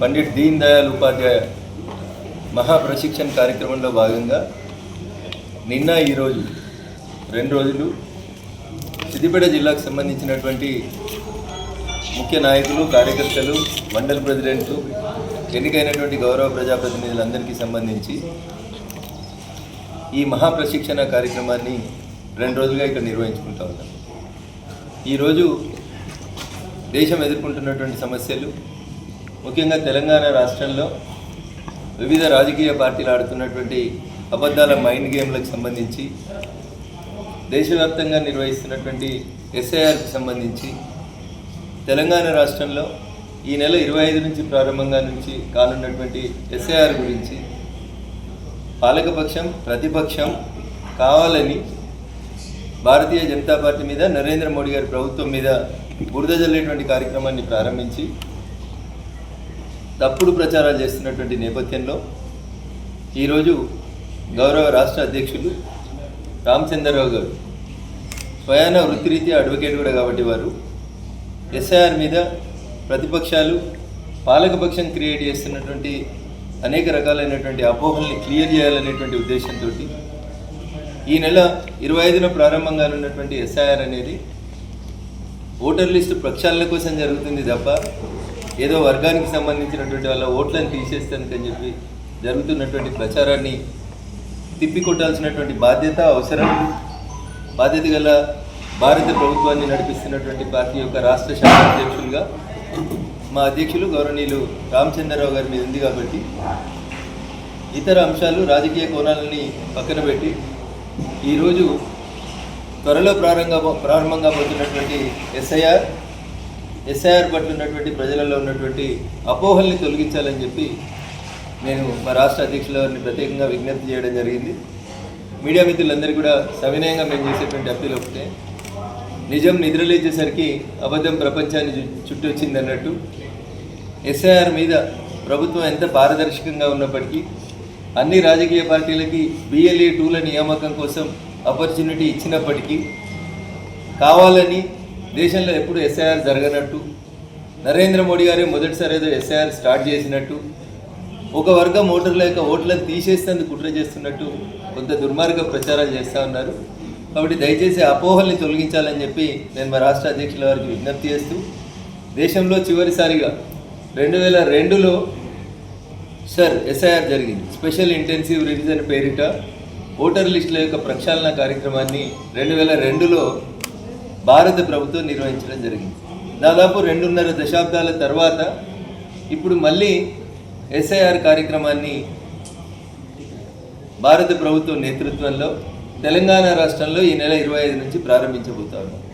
పండిట్ దీన్ దయాళ్ ఉపాధ్యాయ మహాప్రశిక్షణ కార్యక్రమంలో భాగంగా నిన్న ఈరోజు 2 రోజులు సిద్దిపేట జిల్లాకు సంబంధించినటువంటి ముఖ్య నాయకులు, కార్యకర్తలు, మండల ప్రెసిడెంట్లు, ఎన్నికైనటువంటి గౌరవ ప్రజాప్రతినిధులందరికీ సంబంధించి ఈ మహాప్రశిక్షణ కార్యక్రమాన్ని 2 రోజులుగా ఇక్కడ నిర్వహించుకుంటా ఉన్నాం. ఈరోజు దేశం ఎదుర్కొంటున్నటువంటి సమస్యలు, ముఖ్యంగా తెలంగాణ రాష్ట్రంలో వివిధ రాజకీయ పార్టీలు ఆడుతున్నటువంటి అబద్ధాల మైండ్ గేమ్లకు సంబంధించి, దేశవ్యాప్తంగా నిర్వహిస్తున్నటువంటి ఎస్ఐఆర్కి సంబంధించి, తెలంగాణ రాష్ట్రంలో ఈ నెల 25 నుంచి ప్రారంభంగా కానున్నటువంటి ఎస్ఐఆర్ గురించి పాలకపక్షం, ప్రతిపక్షం కావాలని భారతీయ జనతా పార్టీ మీద, నరేంద్ర మోడీ గారి ప్రభుత్వం మీద బురద జల్లేటువంటి కార్యక్రమాన్ని ప్రారంభించి తప్పుడు ప్రచారాలు చేస్తున్నటువంటి నేపథ్యంలో ఈరోజు గౌరవ రాష్ట్ర అధ్యక్షులు రామచంద్రరావు గారు స్వయాన వృత్తిరీత్యా అడ్వకేట్ కూడా కాబట్టి వారు ఎస్ఐఆర్ మీద ప్రతిపక్షాలు, పాలకపక్షం క్రియేట్ చేస్తున్నటువంటి అనేక రకాలైనటువంటి అపోహల్ని క్లియర్ చేయాలనేటువంటి ఉద్దేశంతో ఈ నెల 25న ప్రారంభంగా ఉన్నటువంటి ఎస్ఐఆర్ అనేది ఓటర్ లిస్టు ప్రక్షాళన కోసం జరుగుతుంది తప్ప ఏదో వర్గానికి సంబంధించినటువంటి వాళ్ళ ఓట్లను తీసేస్తానికని చెప్పి జరుగుతున్నటువంటి ప్రచారాన్ని తిప్పికొట్టాల్సినటువంటి బాధ్యత, అవసరం, బాధ్యత గల భారత ప్రభుత్వాన్ని నడిపిస్తున్నటువంటి పార్టీ యొక్క రాష్ట్ర శాఖ అధ్యక్షులుగా మా అధ్యక్షులు గౌరవనీయులు రామచంద్రరావు గారి మీద ఉంది కాబట్టి ఇతర అంశాలు, రాజకీయ కోణాలని పక్కన పెట్టి ఈరోజు త్వరలో ప్రారంభంగా పోతున్నటువంటి ఎస్ఐఆర్ పట్ల ఉన్నటువంటి ప్రజలలో ఉన్నటువంటి అపోహల్ని తొలగించాలని చెప్పి నేను మా రాష్ట్ర అధ్యక్షుల వారిని ప్రత్యేకంగా విజ్ఞప్తి చేయడం జరిగింది. మీడియా మిత్రులందరికీ కూడా సవినయంగా మేము చేసేటువంటి అప్పీల్ ఒకటే, నిజం నిద్రలేచేసరికి అబద్ధం ప్రపంచాన్ని చుట్టొచ్చింది అన్నట్టు ఎస్ఐఆర్ మీద ప్రభుత్వం ఎంత పారదర్శకంగా ఉన్నప్పటికీ అన్ని రాజకీయ పార్టీలకి BLE 2ల నియామకం కోసం ఆపర్చునిటీ ఇచ్చినప్పటికీ కావాలని దేశంలో ఎప్పుడు ఎస్ఐఆర్ జరగనట్టు, నరేంద్ర మోడీ గారే మొదటిసారి ఏదో ఎస్ఐఆర్ స్టార్ట్ చేసినట్టు, ఒక వర్గం ఓటర్ల యొక్క ఓట్లను తీసేసేందుకు కుట్ర చేస్తున్నట్టు కొంత దుర్మార్గ ప్రచారాలు చేస్తూ ఉన్నారు. కాబట్టి దయచేసి అపోహల్ని తొలగించాలని చెప్పి నేను మా రాష్ట్ర అధ్యక్షుల వారికి విజ్ఞప్తి చేస్తూ, దేశంలో చివరిసారిగా 2002లో ఎస్ఐఆర్ జరిగింది. స్పెషల్ ఇంటెన్సివ్ రివిజన్ పేరిట ఓటర్ లిస్టుల యొక్క ప్రక్షాళన కార్యక్రమాన్ని 2002లో భారత ప్రభుత్వం నిర్వహించడం జరిగింది. దాదాపు 2.5 దశాబ్దాల తర్వాత ఇప్పుడు మళ్ళీ ఎస్ఐఆర్ కార్యక్రమాన్ని భారత ప్రభుత్వం నేతృత్వంలో తెలంగాణ రాష్ట్రంలో ఈ నెల 25 నుంచి ప్రారంభించబోతారు.